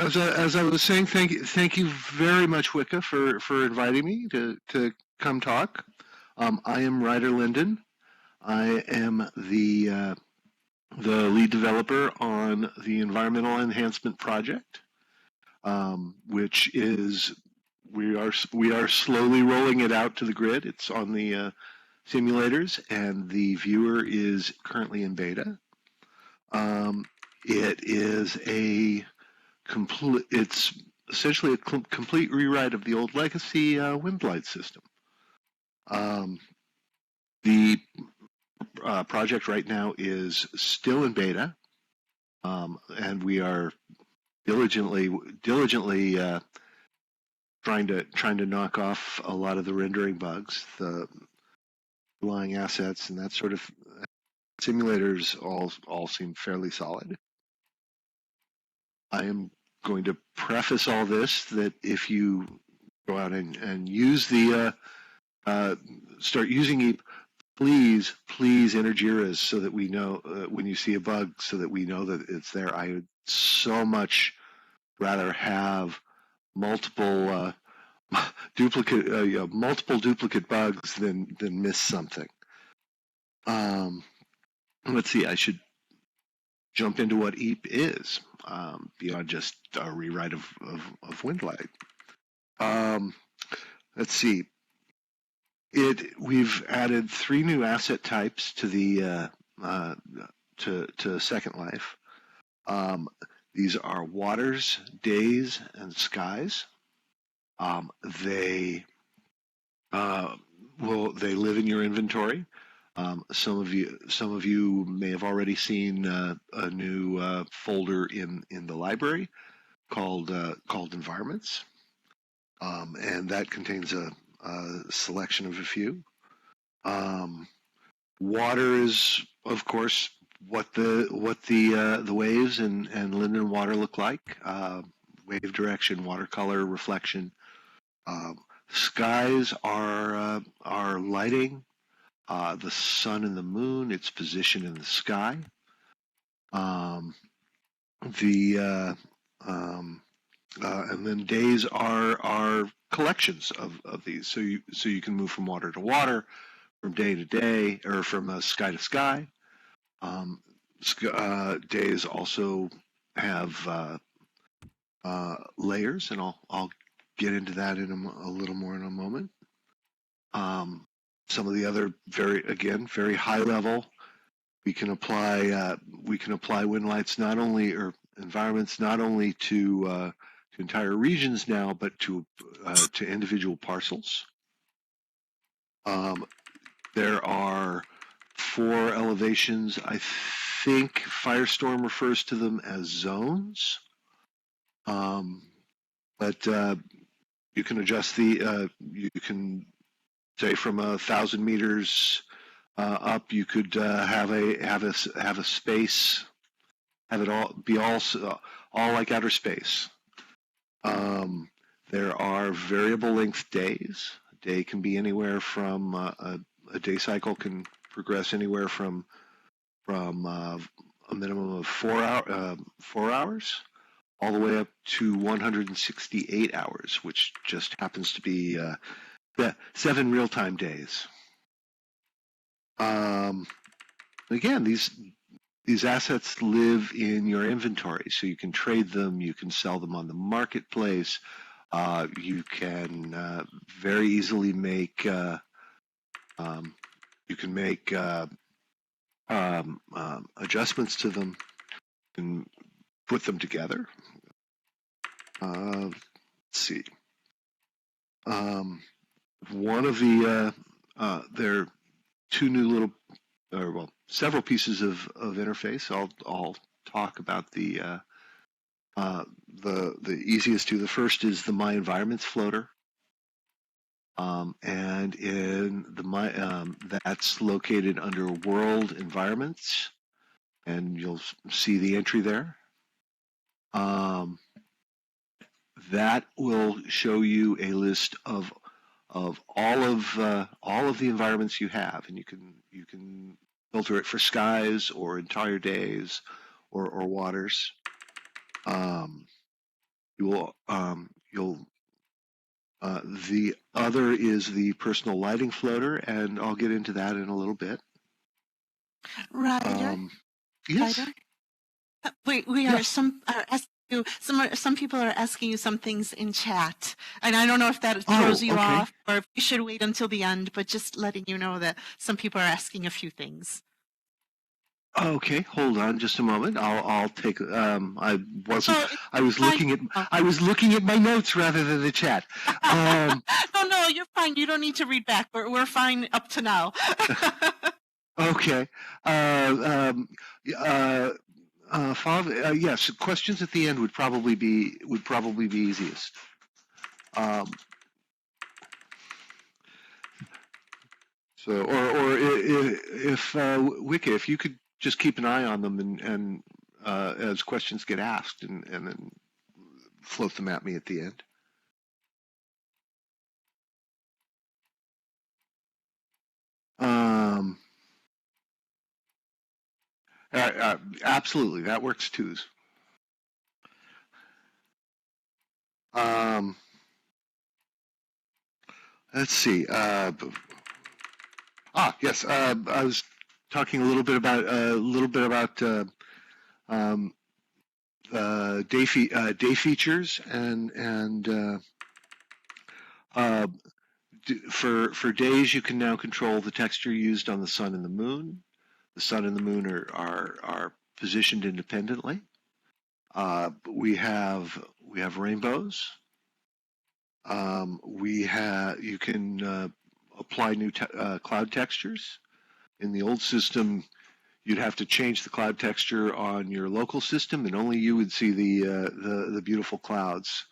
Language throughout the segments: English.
As I was saying, thank you very much, Wicca, for inviting me to come talk. I am Ryder Linden. I am the lead developer on the Environmental Enhancement Project, which is we are slowly rolling it out to the grid. It's on the simulators, and the viewer is currently in beta. It is a complete. It's essentially a complete rewrite of the old legacy Windlight system. The project right now is still in beta, and we are diligently trying to knock off a lot of the rendering bugs, the underlying assets, and that sort of. Simulators all seem fairly solid. I am going to preface all this that if you go out and use the start using EEP, please enter JIRAs so that we know when you see a bug, so that we know that it's there. I would so much rather have multiple duplicate bugs than miss something. Let's see. I should jump into what EEP is beyond just a rewrite of Windlight. Let's see. We've added 3 new asset types to the to Second Life. These are waters, days, and skies. They live in your inventory. Some of you may have already seen a new folder in the library called Environments, and that contains a selection of a few. Water is, of course, what the waves and Linden water look like. Wave direction, watercolor, reflection. Skies are lighting. The sun and the moon, its position in the sky. And then days are collections of these. So you can move from water to water, from day to day, or from sky to sky. Days also have layers, and I'll get into that in a little more in a moment. Some of the other very high level. We can apply Windlights not only or environments not only to entire regions now, but to individual parcels. There are 4 elevations. I think Firestorm refers to them as zones, but you can adjust the. You can say from 1,000 meters up, you could have a space, have it all be all like outer space. There are variable length days. A day can be anywhere from a day cycle can progress anywhere from a minimum of 4 hours all the way up to 168 hours, which just happens to be 7 real-time days. Again, these assets live in your inventory, so you can trade them, you can sell them on the marketplace, you can very easily make adjustments to them and put them together. Let's see. One of the there are 2 new little, several pieces of interface. I'll talk about the easiest 2. The first is the My Environments floater, and in the that's located under World Environments, and you'll see the entry there. That will show you a list of all of the environments you have, and you can filter it for skies or entire days or waters. The other is the personal lighting floater, and I'll get into that in a little bit. Ryder, Yes. Ryder? We are some are asking you some people are asking you some things in chat, and I don't know if that throws you off or if you should wait until the end. But just letting you know that some people are asking a few things. Okay, hold on just a moment. I'll take. I wasn't. Oh, I was looking at. I was looking at my notes rather than the chat. No, you're fine. You don't need to read back. We're fine up to now. Okay. Yes, questions at the end would probably be easiest. So, or if Wicca, if you could just keep an eye on them and as questions get asked, and then float them at me at the end. Absolutely, that works too. Let's see. Yes. I was talking a little bit about day features and for days you can now control the texture used on the sun and the moon. The sun and the moon are positioned independently. We have rainbows. You can apply new cloud textures. In the old system, you'd have to change the cloud texture on your local system, and only you would see the beautiful clouds.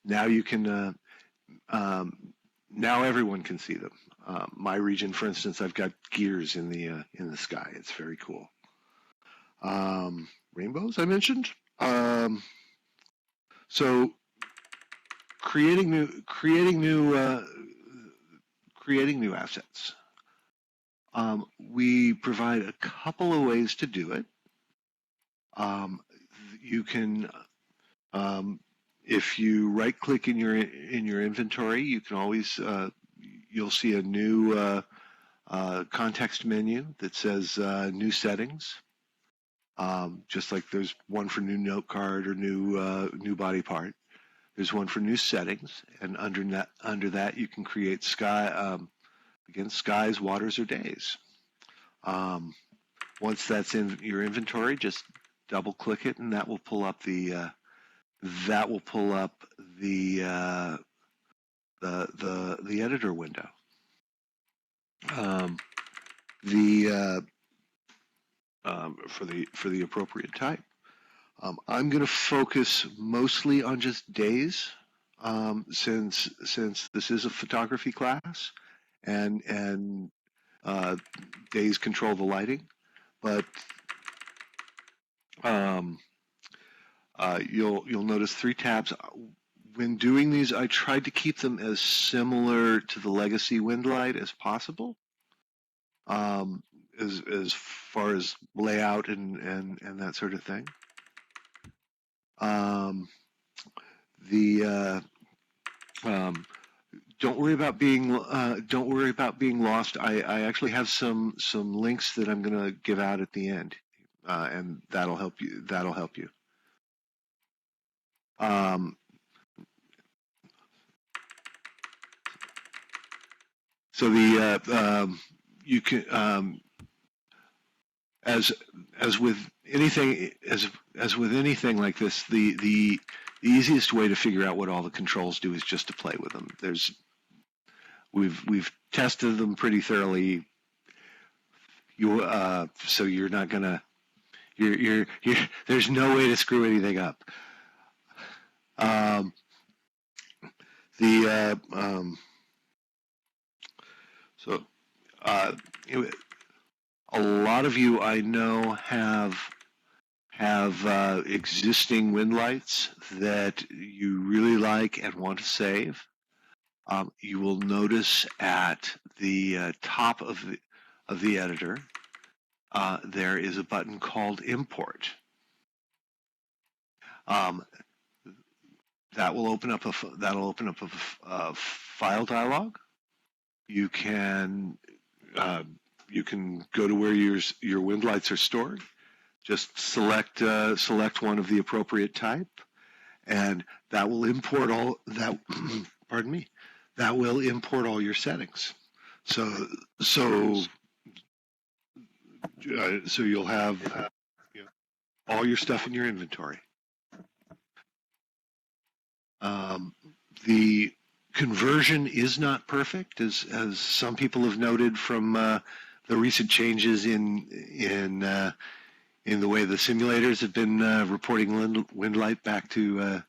Now you can. Now everyone can see them. My region, for instance, I've got gears in the sky. It's very cool. Rainbows, I mentioned. So creating new assets. We provide a couple of ways to do it. You can, if you right-click in your inventory, you can always you'll see a new context menu that says new settings. Just like there's one for new note card or new body part. There's one for new settings, and under that you can create skies, waters, or days. Once that's in your inventory, just double-click it, and that will pull up the editor window. For the appropriate type. I'm going to focus mostly on just days, since this is a photography class, and days control the lighting. But you'll notice 3 tabs. When doing these, I tried to keep them as similar to the legacy Windlight as possible, as far as layout and that sort of thing. Don't worry about being lost. I actually have some links that I'm going to give out at the end, and that'll help you. So you can, as with anything like this, the easiest way to figure out what all the controls do is just to play with them. We've tested them pretty thoroughly. So you're not gonna there's no way to screw anything up. A lot of you I know have existing Windlights that you really like and want to save. You will notice at the top of the editor there is a button called Import. that will open up a file dialog. You can go to where your wind lights are stored. Just select one of the appropriate type, and that will import all that. Pardon me. That will import all your settings. So you'll have all your stuff in your inventory. The conversion is not perfect, as some people have noted from the recent changes in the way the simulators have been reporting Windlight back to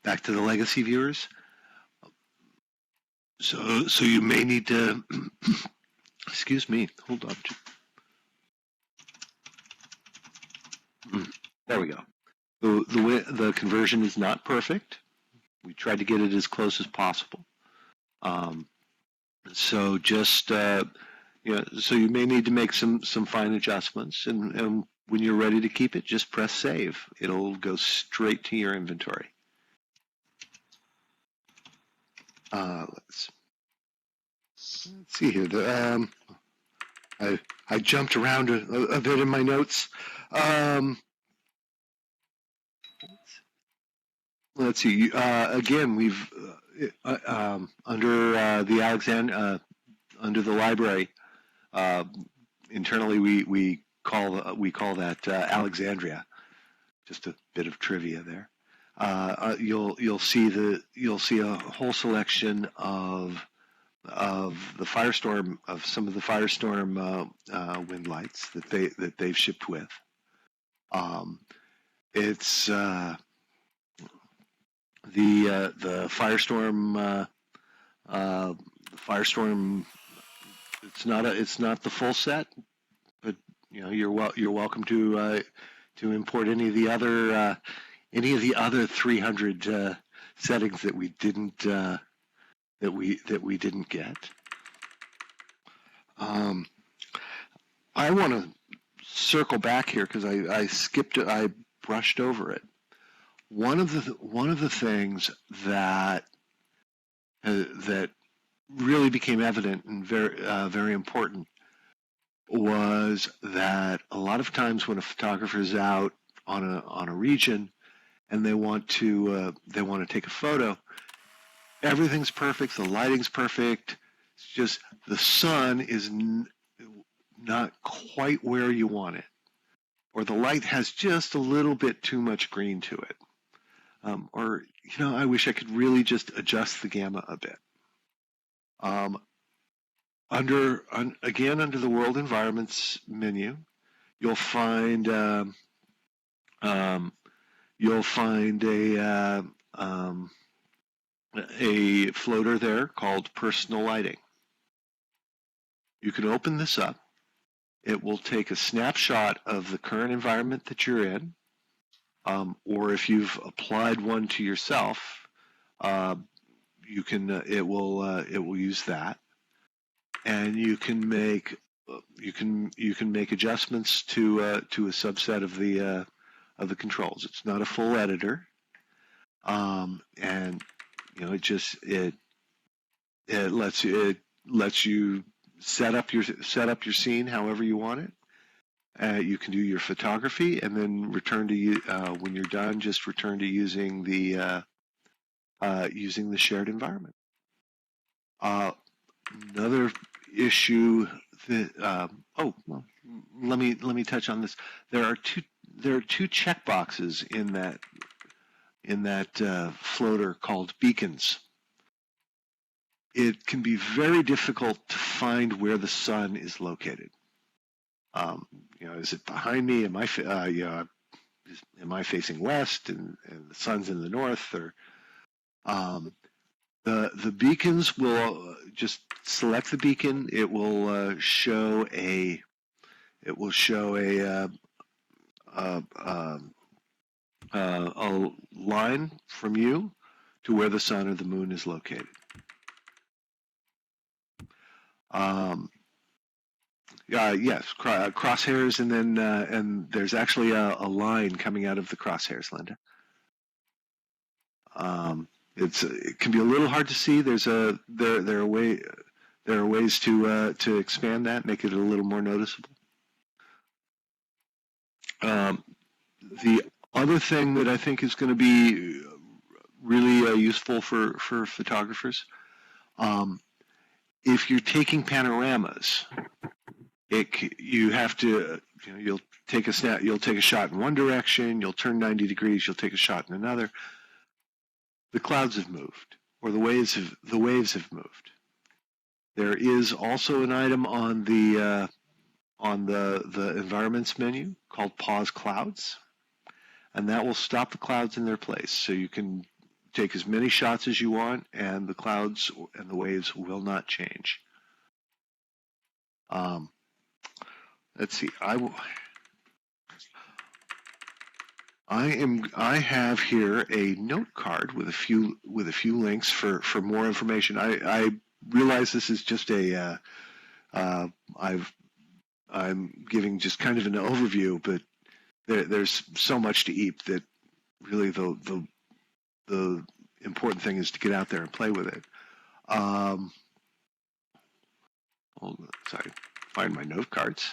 the legacy viewers. So you may need to excuse me, hold on. There we go. The conversion is not perfect. We tried to get it as close as possible. So just so you may need to make some fine adjustments, and when you're ready to keep it, just press save. It'll go straight to your inventory. Let's see here. I jumped around a bit in my notes. Let's see. Again, we've under the under the library. Internally, we call that Alexandria. Just a bit of trivia there. You'll see a whole selection of the Firestorm, of some of the Firestorm wind lights that they've shipped with. It's the Firestorm. Firestorm. It's not the full set, but you're welcome to import any of the other 300 settings that we didn't get. I want to circle back here because I skipped it. I brushed over it. One of the things that really became evident and very important was that a lot of times when a photographer is out on a region and they want to take a photo, everything's perfect, the lighting's perfect. It's just the sun is not quite where you want it, or the light has just a little bit too much green to it, or I wish I could really just adjust the gamma a bit. Again, under the World Environments menu, you'll find a floater there called Personal Lighting. You can open this up. It will take a snapshot of the current environment that you're in, or if you've applied one to yourself, you can. It will use that, and you can make adjustments to a subset of the controls. It's not a full editor, and it lets you set up your scene however you want it. You can do your photography, and then return to when you're done. Just return to using the shared environment. Another issue that let me touch on this. There are two checkboxes in that floater called beacons. It can be very difficult to find where the sun is located. Is it behind me? Am I facing west and the sun's in the north? Or the beacons will just select the beacon. It will show a line from you to where the sun or the moon is located. Yes, crosshairs, and then and there's actually a line coming out of the crosshairs, Linda. it can be a little hard to see. There are ways to expand that, make it a little more noticeable. The other thing that I think is going to be really useful for photographers, if you're taking panoramas, you have to, you'll take a shot in one direction, you'll turn 90 degrees, you'll take a shot in another. The clouds have moved, or the waves have moved. There is also an item on the environments menu called Pause Clouds, and that will stop the clouds in their place. So you can take as many shots as you want, and the clouds and the waves will not change. Let's see. I have here a note card with a few links for more information. I realize this is just I'm giving just kind of an overview, but there's so much to EEP that really the important thing is to get out there and play with it. Sorry, find my note cards.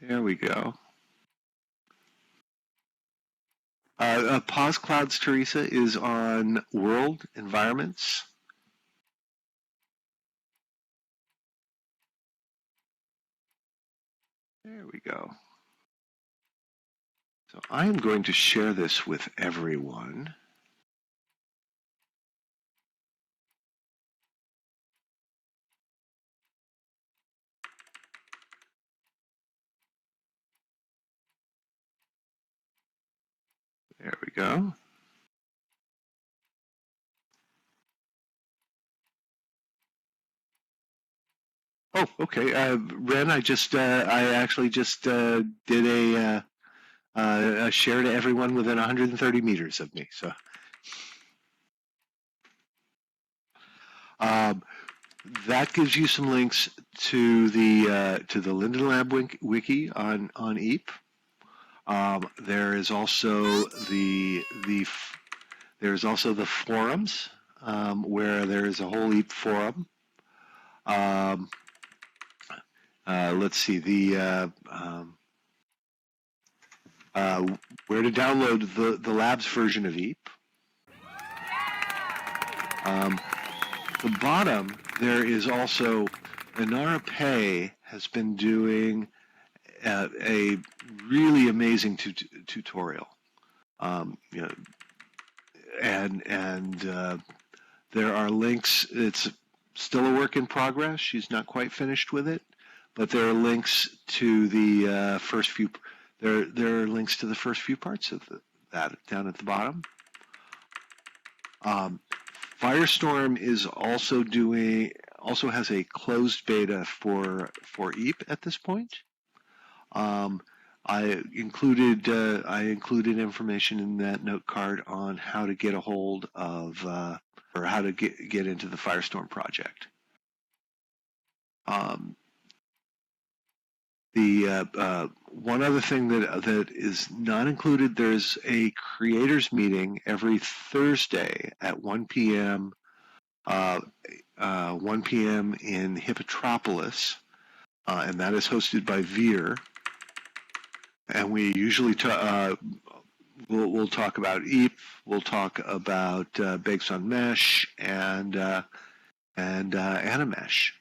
There we go. Pause Clouds, Teresa, is on World Environments. There we go. So I am going to share this with everyone. There we go. Oh, okay. Ren, I actually just did a share to everyone within 130 meters of me. So that gives you some links to the Linden Lab wiki on EEP. There is also there's also the forums where there is a whole EEP forum. Let's see where to download the lab's version of EEP. The bottom there is also Inara Pey has been doing a really amazing tutorial, and there are links. It's still a work in progress. She's not quite finished with it, but there are links to the first few. There are links to the first few parts of that down at the bottom. Firestorm is also has a closed beta for EEP at this point. I included information in that note card on how to get a hold of or how to get into the Firestorm project. One other thing that is not included, there's a creators meeting every Thursday at 1 p.m. 1 p.m. in Hippotropolis, and that is hosted by Veer. And we usually we'll talk about EEP, we'll talk about Bakes on Mesh and Animesh.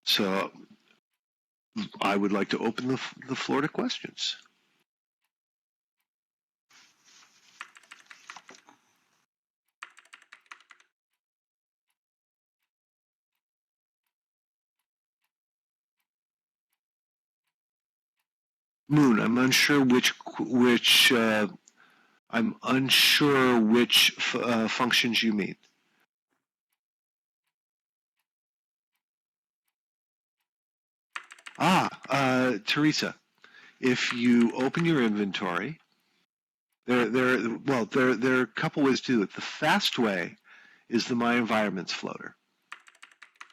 So I would like to open the floor to questions. Moon, I'm unsure which functions you mean. Teresa, if you open your inventory, there are a couple ways to do it. The fast way is the My Environments floater,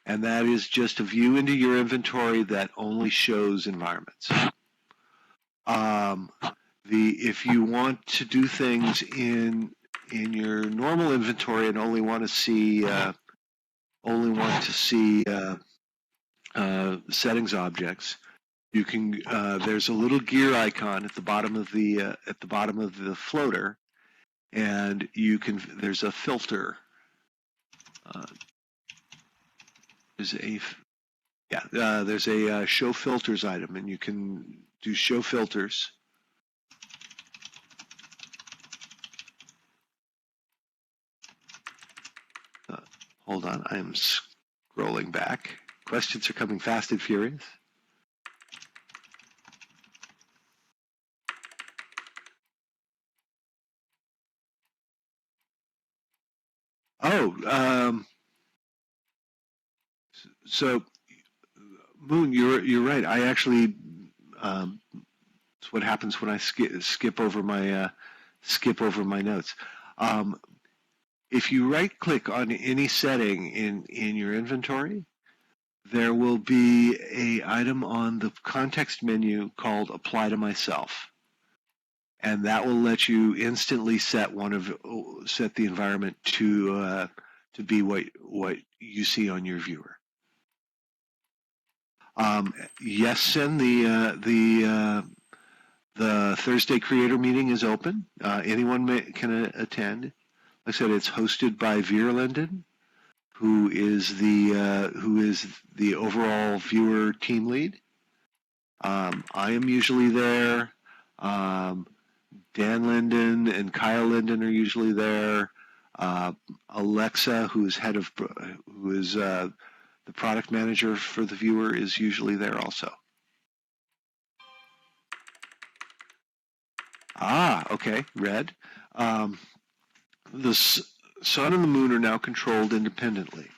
and that is just a view into your inventory that only shows environments. if you want to do things in your normal inventory and only want to see settings objects, you can there's a little gear icon at the bottom of the floater, and there's a filter. There's a show filters item, and you can do show filters. Hold on, I'm scrolling back. Questions are coming fast and furious. Oh, so Moon, you're right. I actually, it's what happens when I skip over my notes. If you right-click on any setting in your inventory, there will be a item on the context menu called Apply to Myself, and that will let you instantly set the environment to be what you see on your viewer. Yes, Sin, the Thursday creator meeting is open. Anyone can attend. Like I said, it's hosted by Linden, who is the overall viewer team lead. I am usually there. Dan Linden and Kyle Linden are usually there. Alexa, who is the product manager for the viewer, is usually there also. Okay, Red. The sun and the moon are now controlled independently.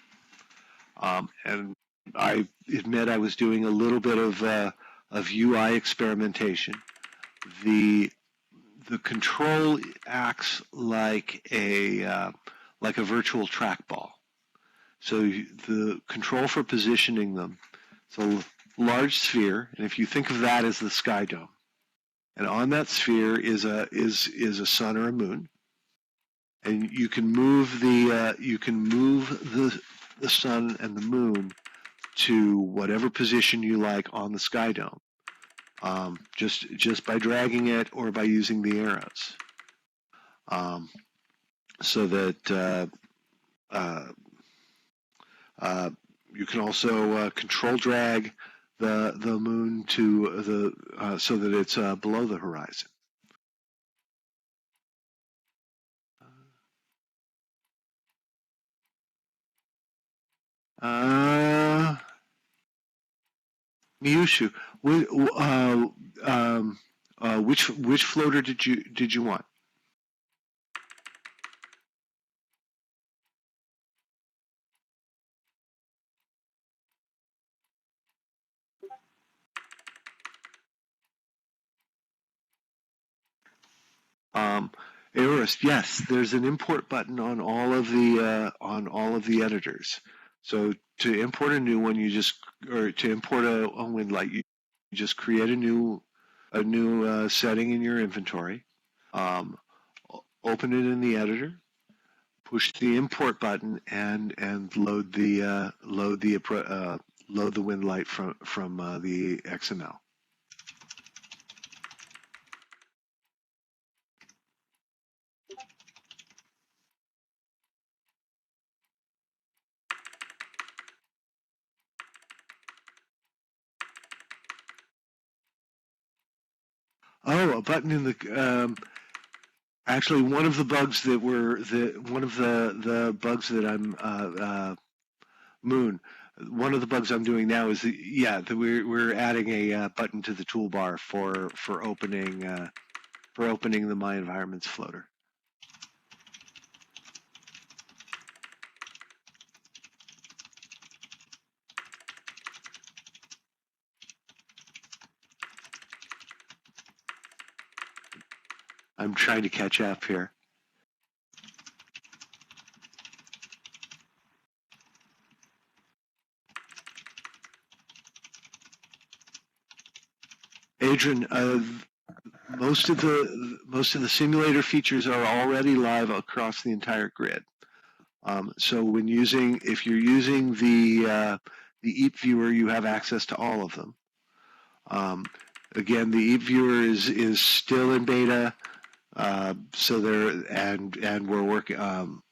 And I admit I was doing a little bit of UI experimentation. The control acts like a virtual trackball. So the control for positioning them, it's a large sphere, and if you think of that as the sky dome, and on that sphere is a sun or a moon, and you can move the sun and the moon to whatever position you like on the sky dome, just by dragging it or by using the arrows, so that you can also control drag the moon to so that it's below the horizon. Miyushu, which floater did you want? Eris, yes, there's an import button on all of the editors. So to import a new one, to import a Windlight, you just create a new setting in your inventory, open it in the editor, push the import button, and load the Windlight from the XML. Oh, a button in the actually one of the bugs that I'm Moon. One of the bugs I'm doing now is that we're adding a button to the toolbar for opening the My Environments floater. I'm trying to catch up here. Adrian, most of the simulator features are already live across the entire grid. So if you're using the EEP viewer, you have access to all of them. Again, the EEP viewer is still in beta, so and we're working.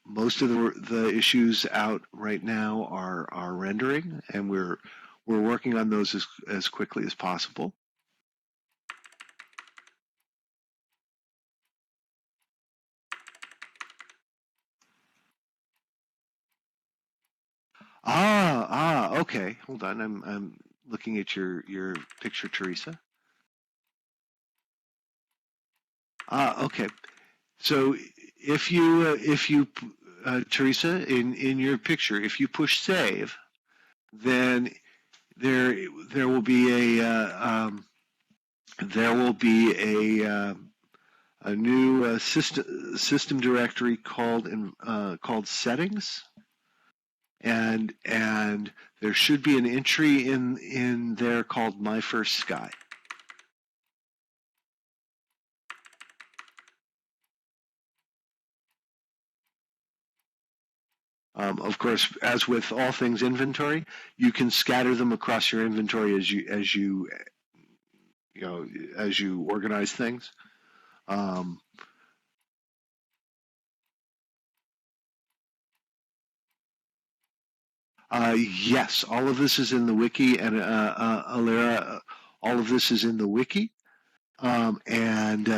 Most of the issues out right now are rendering, and we're working on those as quickly as possible. Okay. Hold on. I'm looking at your picture, Teresa. Okay. So if you Teresa, in your picture, if you push save, then there will be a new system directory called settings, and there should be an entry in there called My First Sky. Of course, as with all things inventory, you can scatter them across your inventory as you organize things. Yes, all of this is in the wiki, and Alera, all of this is in the wiki, and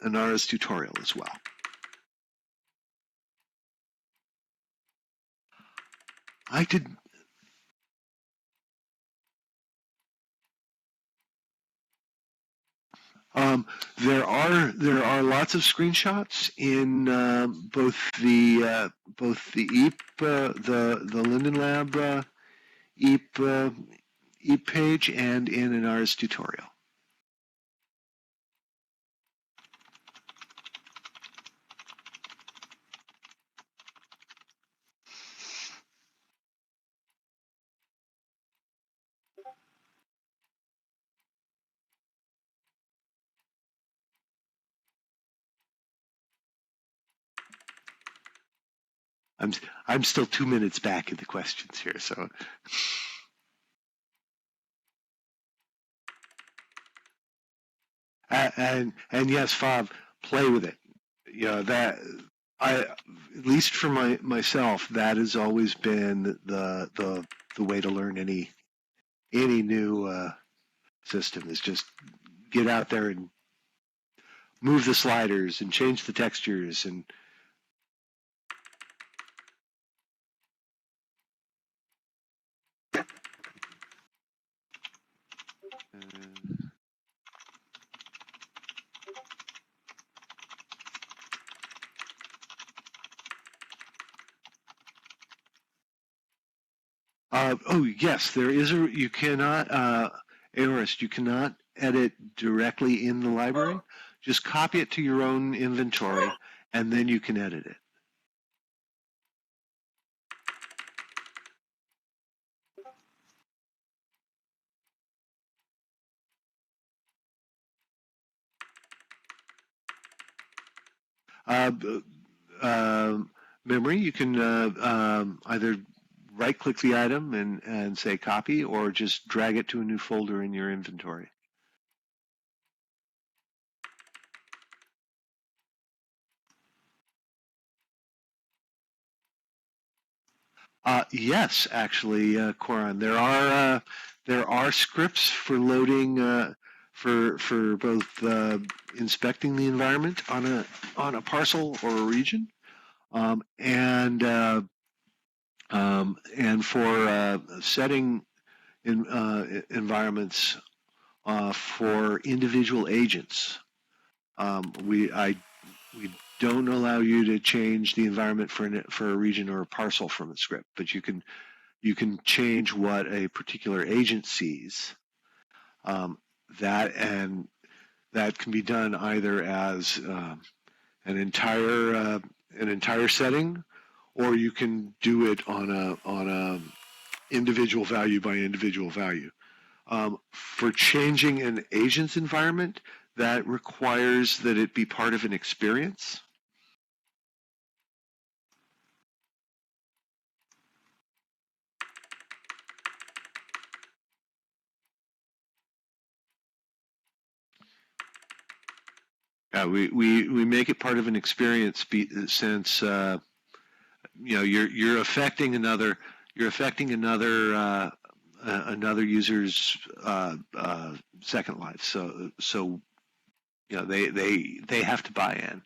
Inara's tutorial as well. I did. There are lots of screenshots in both the EEP, the Linden Lab EEP page, and in Inara's tutorial. I'm still 2 minutes back in the questions here, so. And yes, Fab, play with it. You know that at least for myself, that has always been the way to learn any new system, is just get out there and move the sliders and change the textures and. Oh yes, there is you cannot Aorist, you cannot edit directly in the library. Just copy it to your own inventory, and then you can edit it. Memory, you can either right-click the item and say copy, or just drag it to a new folder in your inventory. Yes, actually, Coran, there are scripts for loading for both inspecting the environment on a parcel or a region, and for setting environments for individual agents. We don't allow you to change the environment for a region or a parcel from the script, but you can change what a particular agent sees. That can be done either as an entire setting, or you can do it on a individual value by individual value. For changing an agent's environment, that requires that it be part of an experience. We make it part of an experience since you're affecting another another user's second life. So they have to buy in.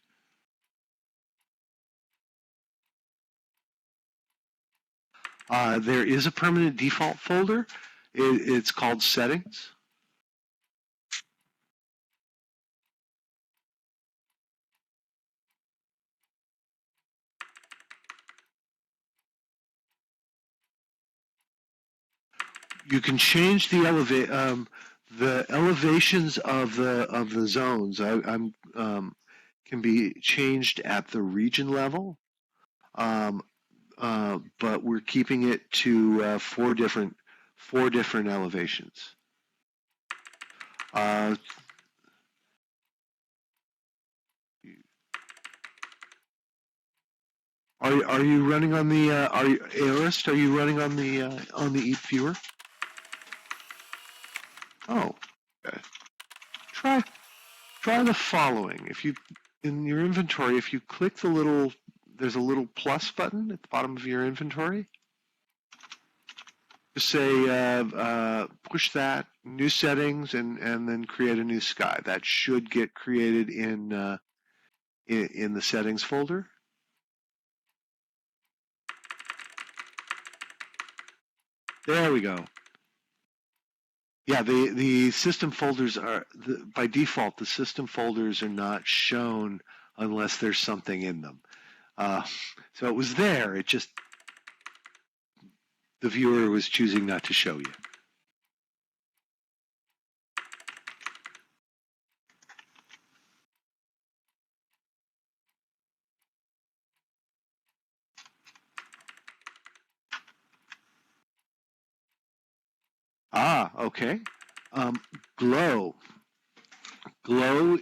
There is a permanent default folder. It's called Settings. You can change the elevations of the zones. Can be changed at the region level, but we're keeping it to four different elevations. Are you running on the Aorist? Are you running on the EEP viewer? Oh, okay. Try the following. If you in your inventory, if you click there's a little plus button at the bottom of your inventory. Just say push that, new settings, and then create a new sky. That should get created in the settings folder. There we go. Yeah, the system folders are, by default, the system folders are not shown unless there's something in them. So it was there, it just, the viewer was choosing not to show you. Okay. Glow. Glow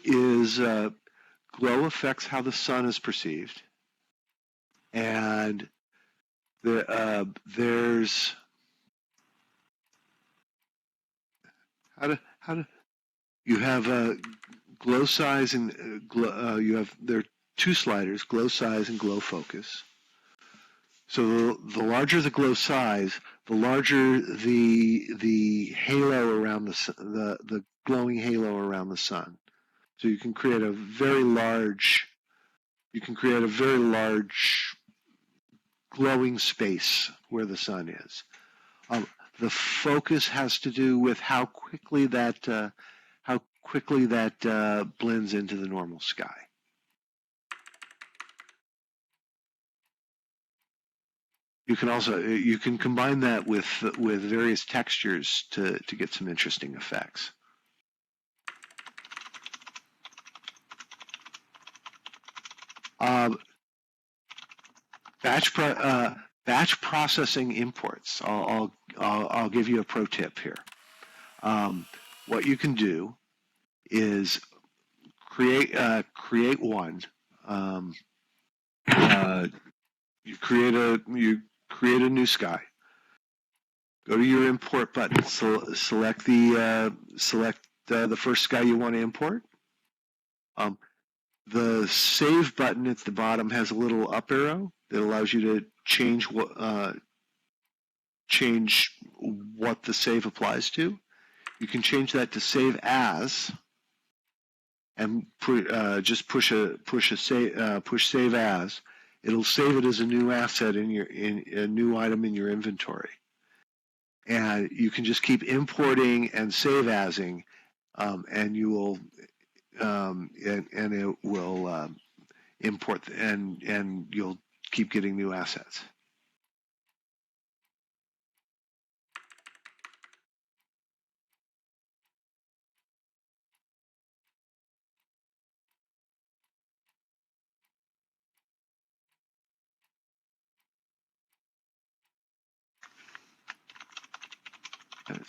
affects how the sun is perceived, and there's how to you have glow size and there are two sliders: glow size and glow focus. So the larger the glow size, the larger the halo around the glowing halo around the sun. So you can create a very large glowing space where the sun is. The focus has to do with how quickly that blends into the normal sky. You can combine that with various textures to get some interesting effects. Batch processing imports. I'll give you a pro tip here. What you can do is create one. You create a new sky. Go to your import button. Select the first sky you want to import. The save button at the bottom has a little up arrow that allows you to change what the save applies to. You can change that to save as, and just push save as. It'll save it as a new asset in a new item in your inventory, and you can just keep importing and save asing, and you will and it will import and you'll keep getting new assets.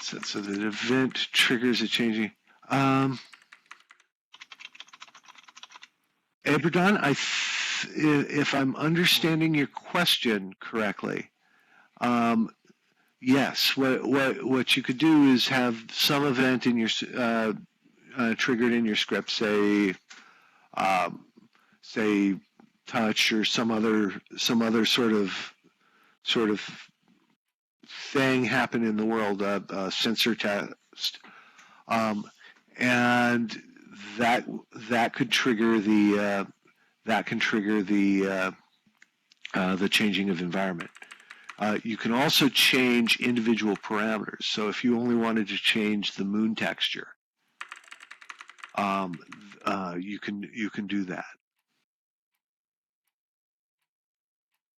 So the event triggers a changing. Aberdon, if I'm understanding your question correctly, yes. What you could do is have some event in your triggered in your script, say touch or some other sort of thing happen in the world, sensor test, and that could trigger the the changing of environment. You can also change individual parameters. So if you only wanted to change the moon texture, you can do that.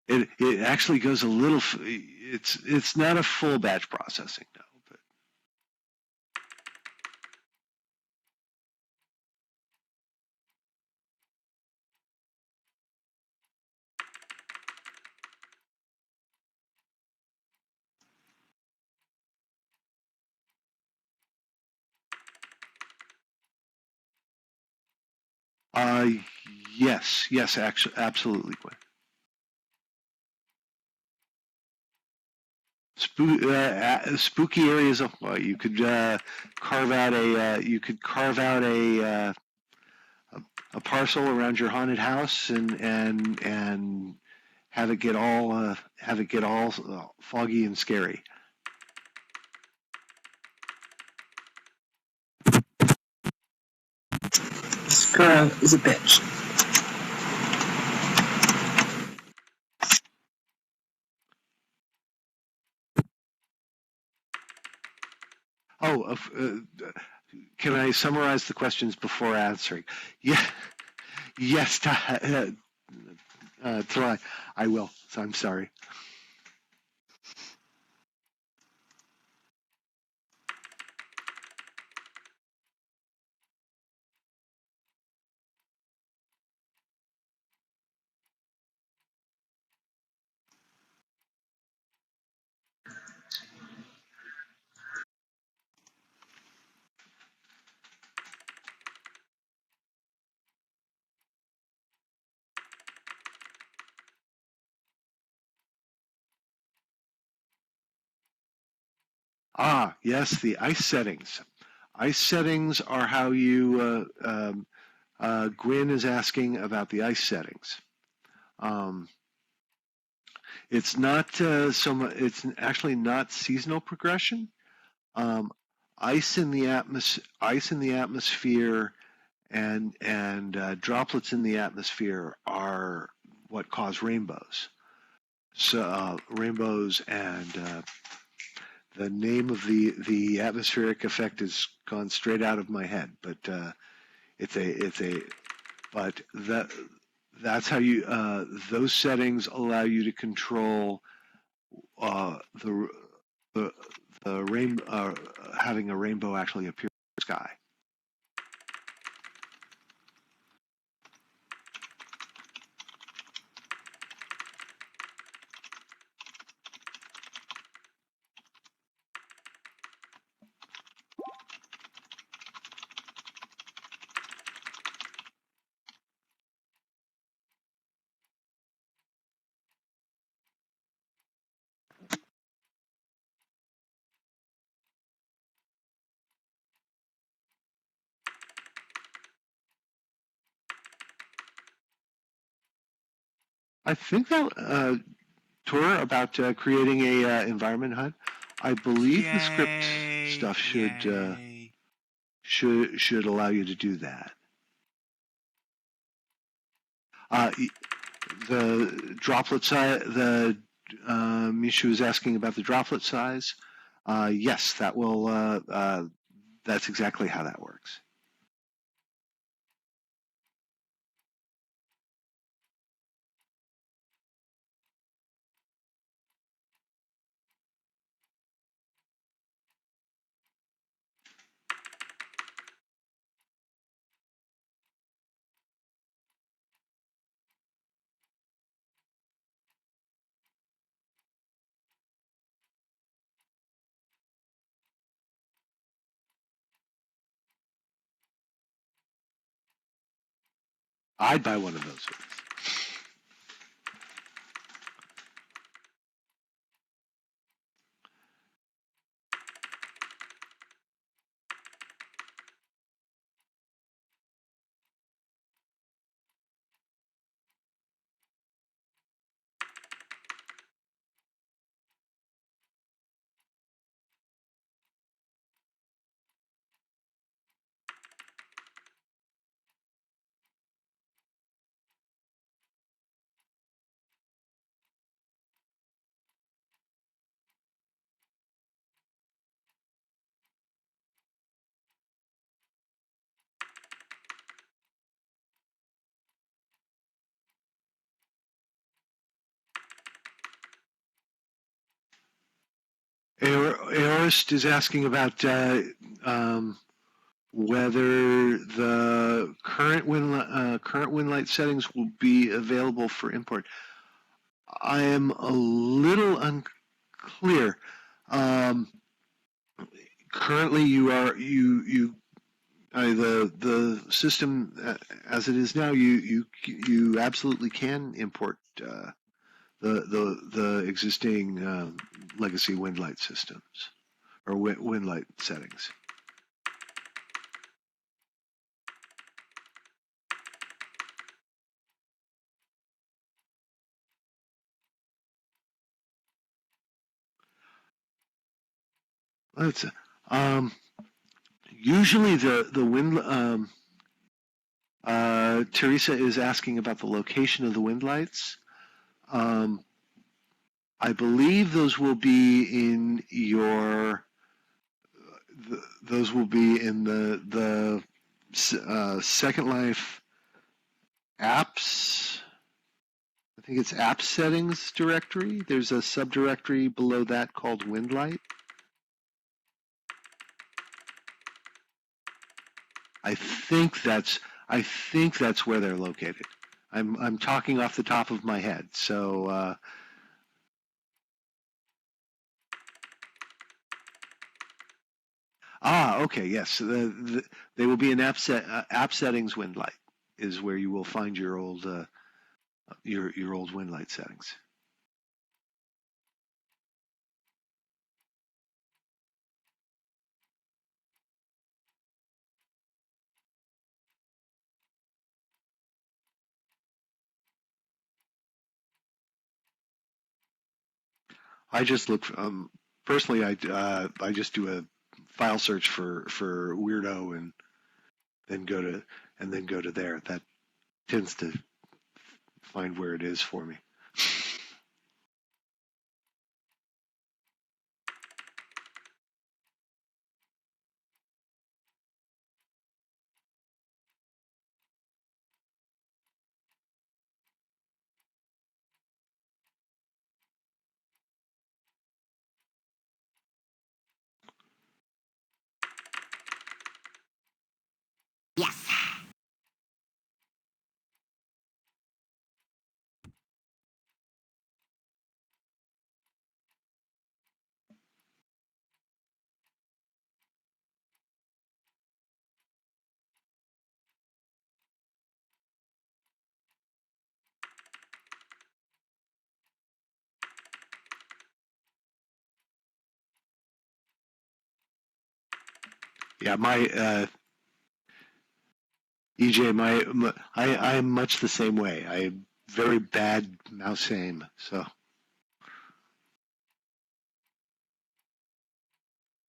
It actually goes a little. It's not a full batch processing, no. Yes, actually, absolutely, Gwen. Spooky areas. You could carve out a parcel around your haunted house and have it get all foggy and scary. This girl is a bitch. Oh, can I summarize the questions before answering? Yeah, yes, Ty, I will. So I'm sorry. Yes, the ice settings. Ice settings are how you. Gwen is asking about the ice settings. It's not so much. It's actually not seasonal progression. Um, ice in the atmosphere, and droplets in the atmosphere are what cause rainbows. So rainbows and the name of the atmospheric effect has gone straight out of my head, but that's how you those settings allow you to control the rainbow, having a rainbow actually appear in the sky. I think that Tor about creating a environment HUD. I believe the script stuff should allow you to do that. The droplet size. The Mishu is asking about the droplet size. Yes, that will. That's exactly how that works. I'd buy one of those. Aorist is asking about whether the current Windlight settings will be available for import. I am a little unclear. Currently, the system as it is now, you absolutely can import the existing legacy Windlight systems or Windlight settings. Let's usually the wind. Teresa is asking about the location of the Windlights. I believe those will be in your. Those will be in the Second Life apps. I think it's app settings directory. There's a subdirectory below that called Windlight. I think that's where they're located. I'm talking off the top of my head, so okay, yes, they will be in app settings. Windlight is where you will find your old Windlight settings. I just look personally. I just do a file search for weirdo and then go to there. That tends to find where it is for me. Yes. Yeah, my EJ, I am much the same way. I have very bad mouse aim, so.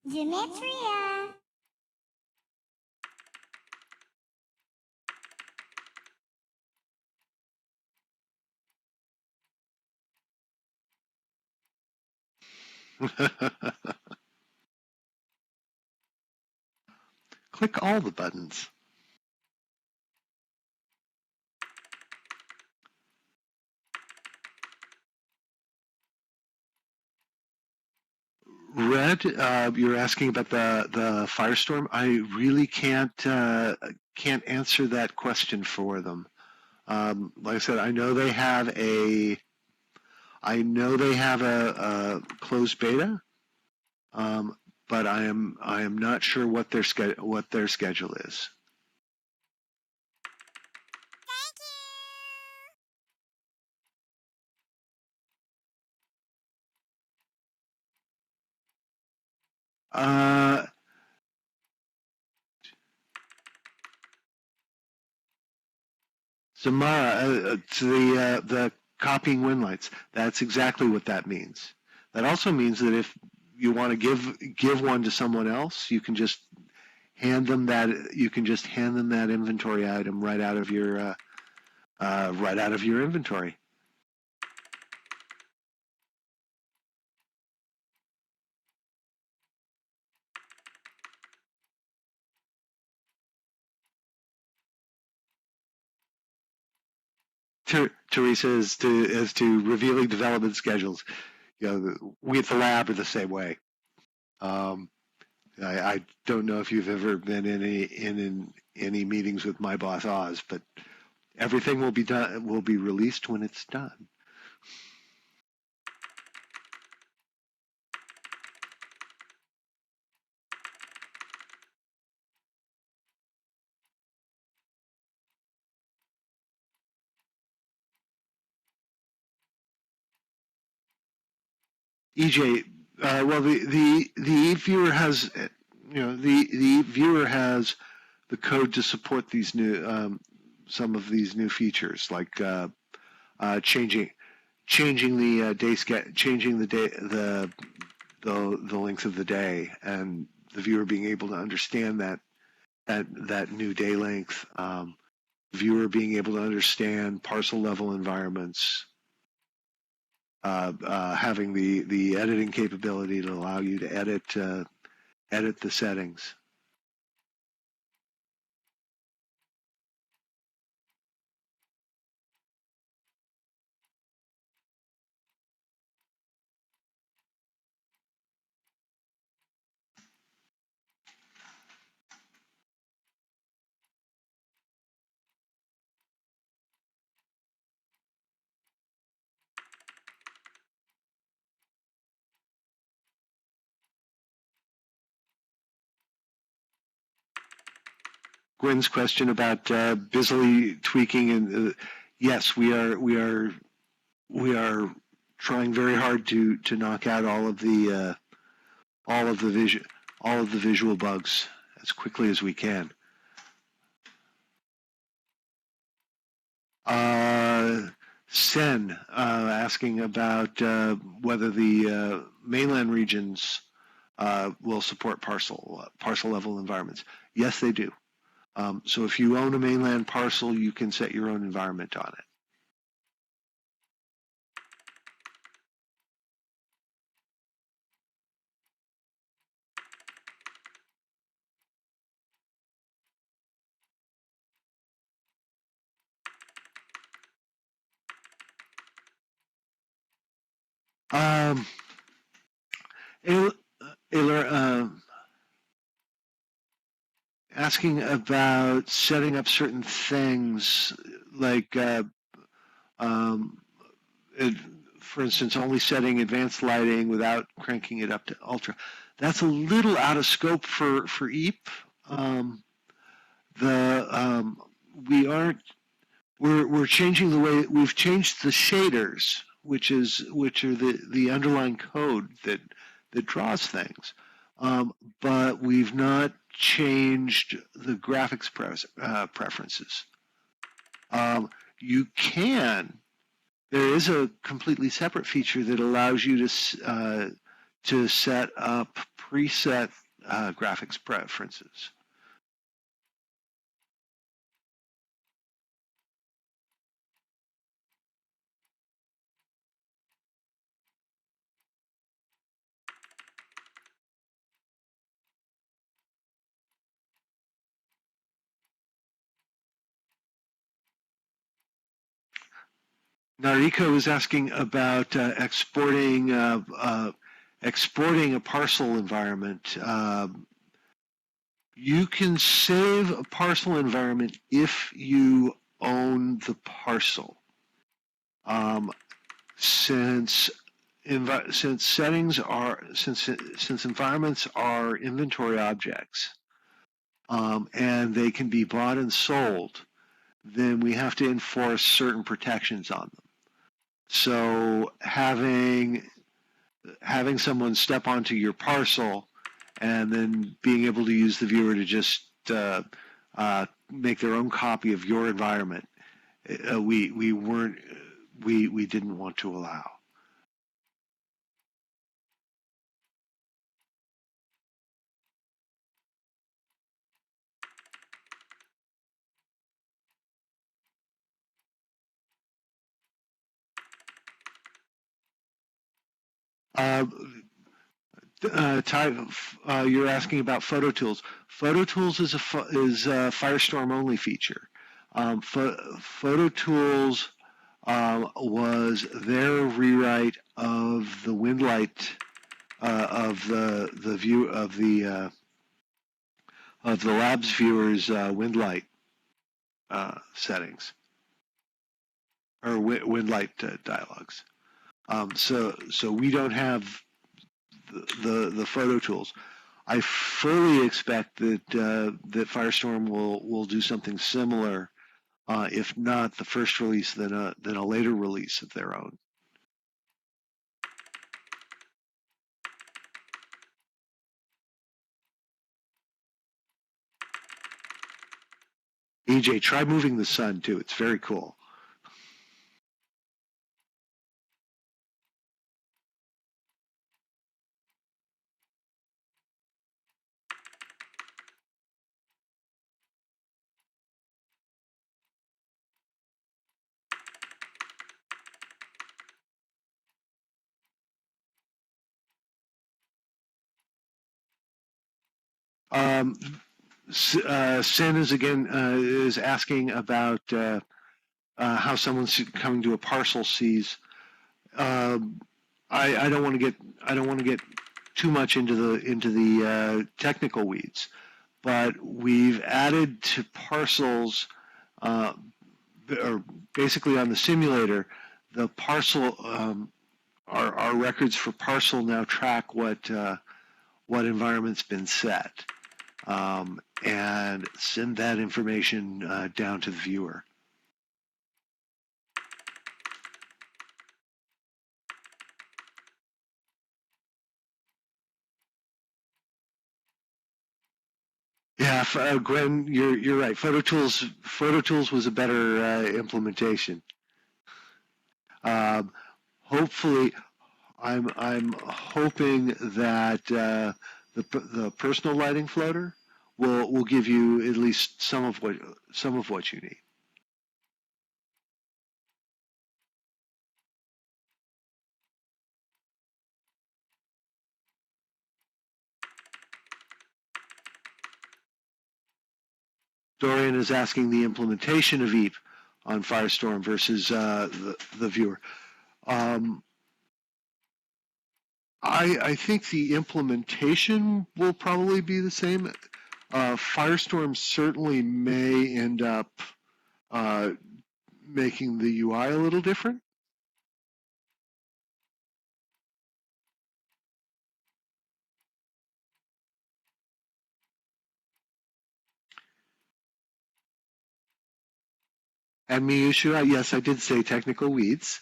Gematria. Click all the buttons. Red, you're asking about the firestorm. I really can't answer that question for them. Like I said, I know they have a closed beta, but I am not sure what their schedule is. Thank you. Samara, to the copying Windlights, that's exactly what that means. That also means that if you want to give one to someone else, you can just hand them that inventory item right out of your inventory. Teresa, as to revealing development schedules, we at the lab are the same way. I don't know if you've ever been in any meetings with my boss Oz, but everything will be released when it's done. EJ, well, the viewer has, the viewer has the code to support these new some of these new features, like changing the changing the length of the day, and the viewer being able to understand that new day length. Viewer being able to understand parcel level environments. Having the editing capability to allow you to edit the settings. Gwen's question about busily tweaking, and yes, we are trying very hard to knock out all of the visual bugs as quickly as we can. Sen asking about whether the mainland regions will support parcel level environments. Yes, they do. So if you own a mainland parcel, you can set your own environment on it. Asking about setting up certain things, like, for instance, only setting advanced lighting without cranking it up to ultra. That's a little out of scope for EEP. We're changing the way we've changed the shaders, which are the underlying code that draws things. But we've not changed the graphics preferences. There is a completely separate feature that allows you to set up preset graphics preferences. Nariko is asking about exporting a parcel environment. You can save a parcel environment if you own the parcel. Since environments are inventory objects, and they can be bought and sold, then we have to enforce certain protections on them. So having someone step onto your parcel and then being able to use the viewer to just make their own copy of your environment. We didn't want to allow. Ty, you're asking about Photo Tools. Photo Tools is a Firestorm only feature. Photo Tools was their rewrite of the Windlight of the view of the lab's viewers Windlight settings or Windlight dialogues. So we don't have the Photo Tools. I fully expect that that Firestorm will do something similar, if not the first release, then a later release of their own. EJ, try moving the sun too. It's very cool. Sin is asking about how someone's coming to a parcel sees. I don't want to get too much into the technical weeds, but we've added to parcels, or basically on the simulator, the parcel. Our records for parcel now track what environment's been set, and send that information down to the viewer. Yeah, Gwen, you're right. Photo Tools was a better implementation. Hopefully, I'm hoping that the personal lighting floater will give you at least some of what you need. Dorian is asking the implementation of EEP on Firestorm versus the viewer. I think the implementation will probably be the same. Firestorm certainly may end up making the UI a little different. And Miyushua, yes, I did say technical weeds.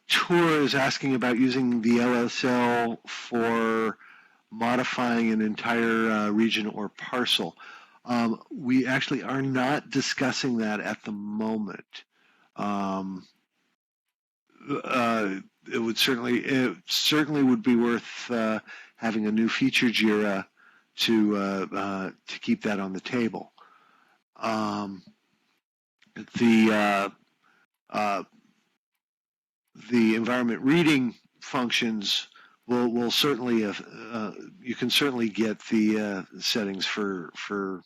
Tour is asking about using the LSL for modifying an entire region or parcel. We actually are not discussing that at the moment. It certainly would be worth having a new feature JIRA to keep that on the table. The environment reading functions will certainly you can certainly get the settings you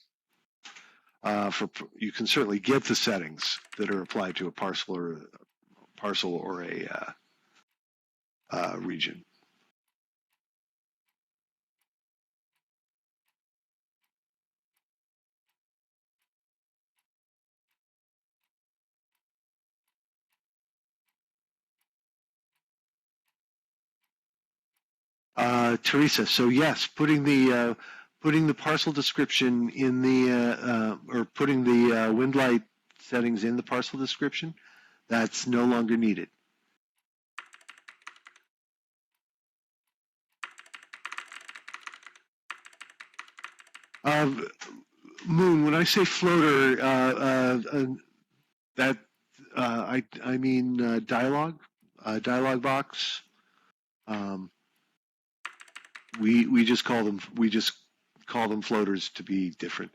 can certainly get the settings that are applied to a parcel or a region. Teresa, so yes, putting the parcel description in the or putting the Windlight settings in the parcel description, that's no longer needed. Moon, when I say floater, that I mean dialogue box. We just call them floaters to be different.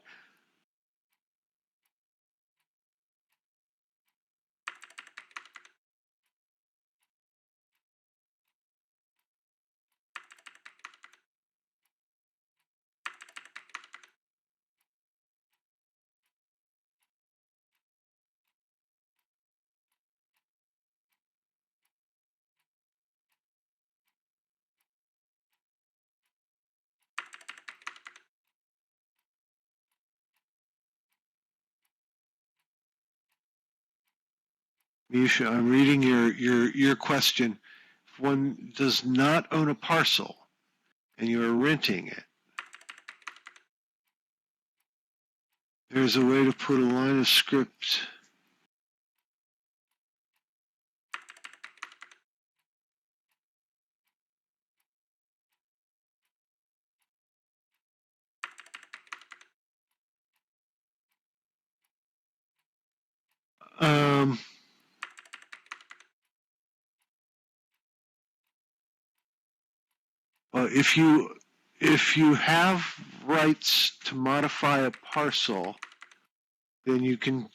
Misha, I'm reading your question. If one does not own a parcel and you're renting it, there's a way to put a line of script. Um, if you have rights to modify a parcel, then you can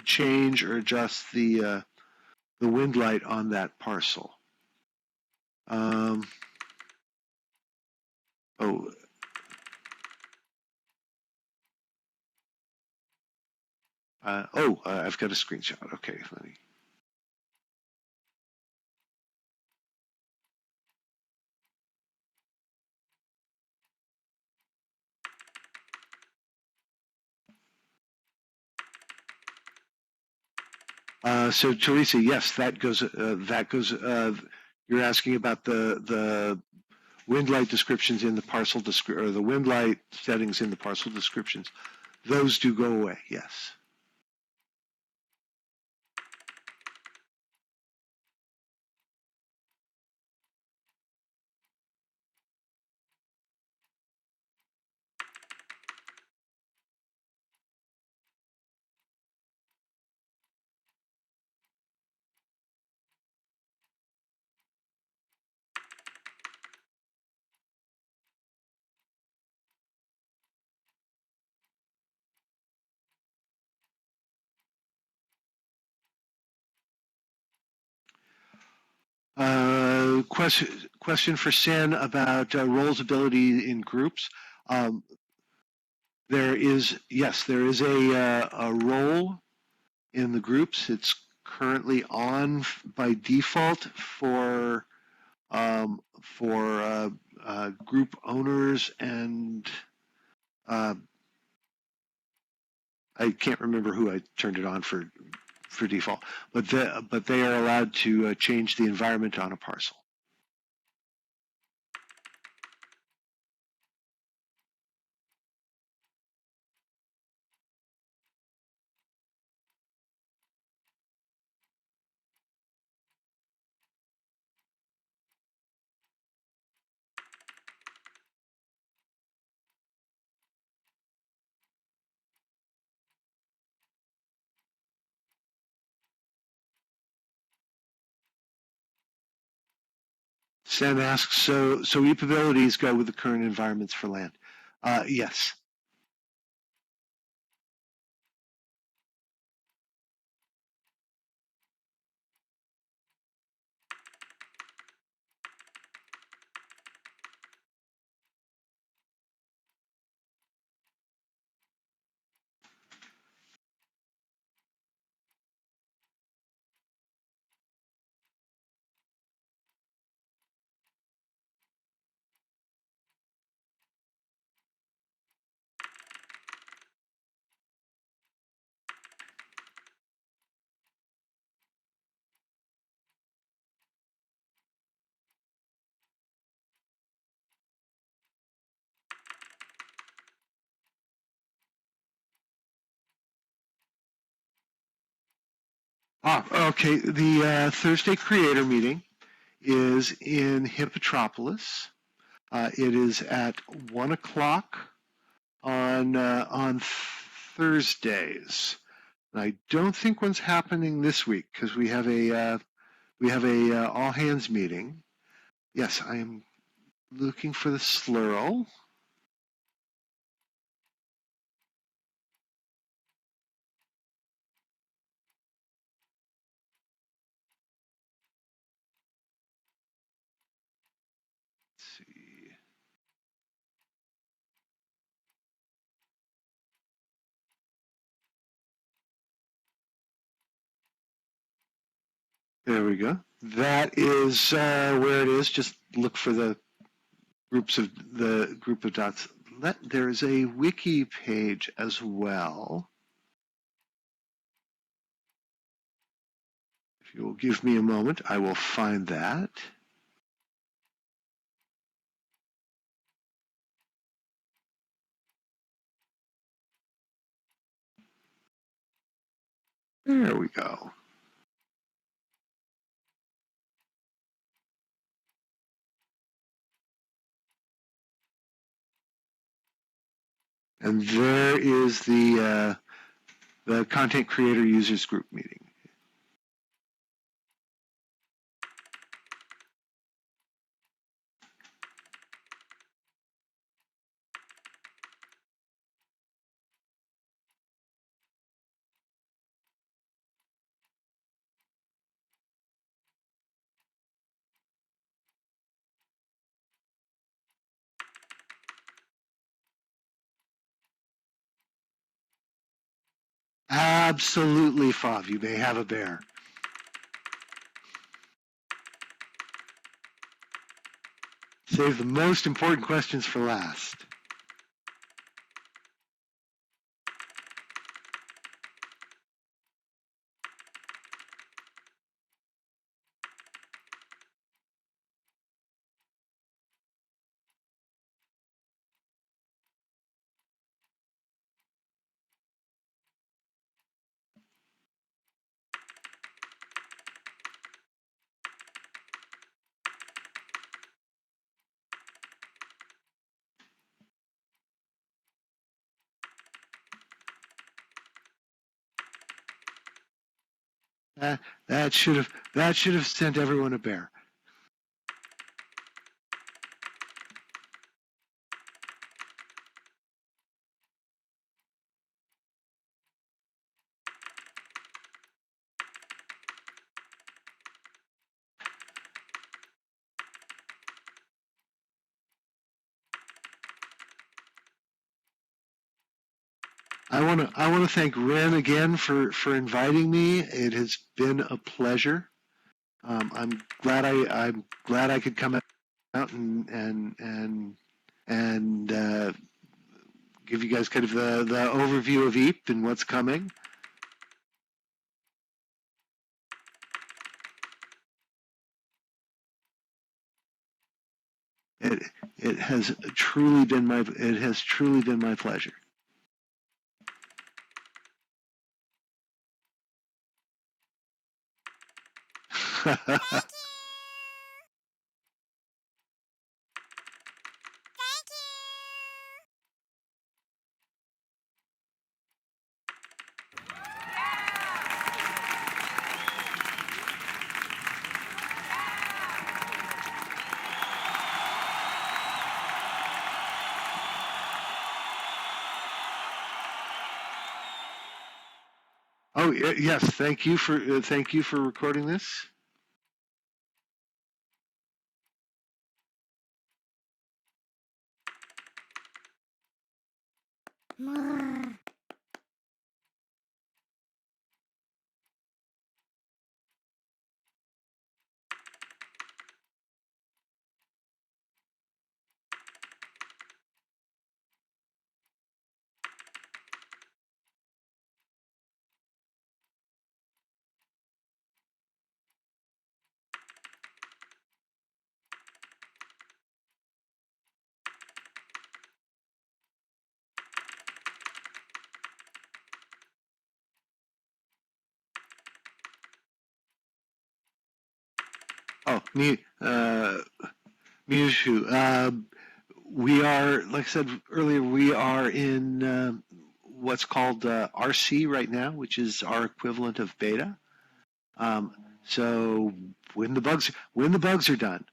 change or adjust the wind light on that parcel. Oh, I've got a screenshot. Okay, let me. So Teresa, yes, that goes. You're asking about the wind light descriptions in the parcel or the wind light settings in the parcel descriptions. Those do go away. Yes. Question for Sen about roles ability in groups. There is a role in the groups. It's currently on by default for group owners and I can't remember who I turned it on for default, but they are allowed to change the environment on a parcel. Sam asks, so EEP abilities go with the current environments for land? Yes. Okay. The Thursday creator meeting is in Hippotropolis. It is at 1 o'clock on Thursdays. And I don't think one's happening this week because we have a all hands meeting. Yes, I am looking for the slurl. Let's see. There we go. That is where it is. Just look for the group of dots. There's a wiki page as well. If you will give me a moment, I will find that. There we go. And there is the content creator users group meeting. Absolutely, Fav. You may have a bear. Save the most important questions for last. That should have sent everyone a bear. I want to thank Ren again for inviting me. It has been a pleasure. I'm glad I could come out and give you guys kind of the overview of EEP and what's coming. It has truly been my pleasure. Oh yes, thank you for recording this. Oh, Mewshu. We are, like I said earlier, we are in what's called RC right now, which is our equivalent of beta. So when the bugs are done.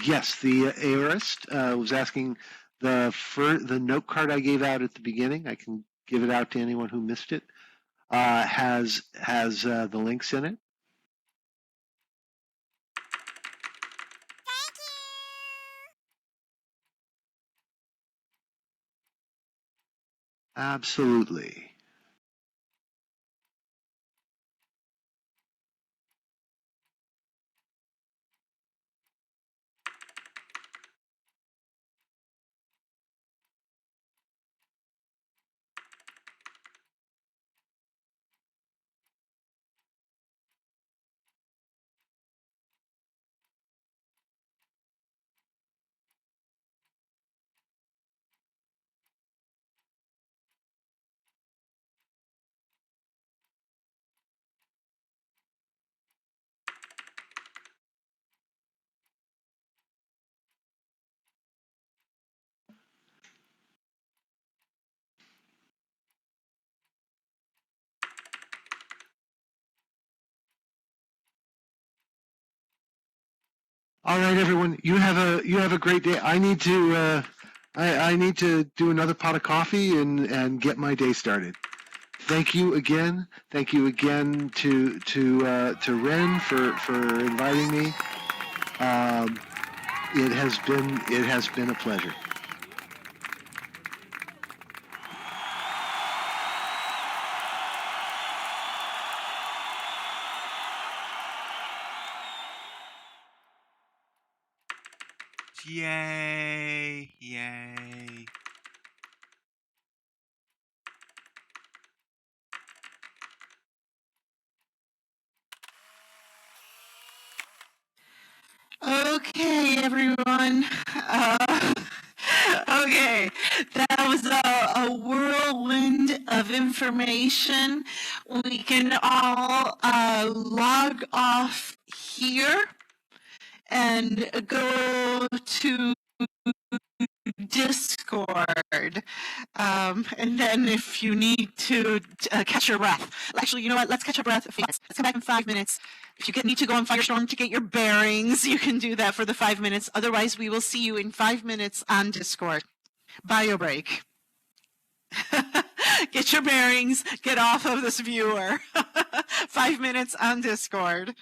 Yes, the aorist was asking the note card I gave out at the beginning. I can give it out to anyone who missed it. Has the links in it. Absolutely. All right, everyone. You have a great day. I need to I need to do another pot of coffee and get my day started. Thank you again. Thank you again to Ren for inviting me. It has been a pleasure. Yay! Yay! Okay, everyone. Okay, that was a whirlwind of information. We can all log off here and go to Discord. And then if you need to catch your breath. Actually, you know what? Let's catch our breath. Let's come back in 5 minutes. If you need to go on Firestorm to get your bearings, you can do that for the 5 minutes. Otherwise, we will see you in 5 minutes on Discord. Bio break. Get your bearings. Get off of this viewer. 5 minutes on Discord.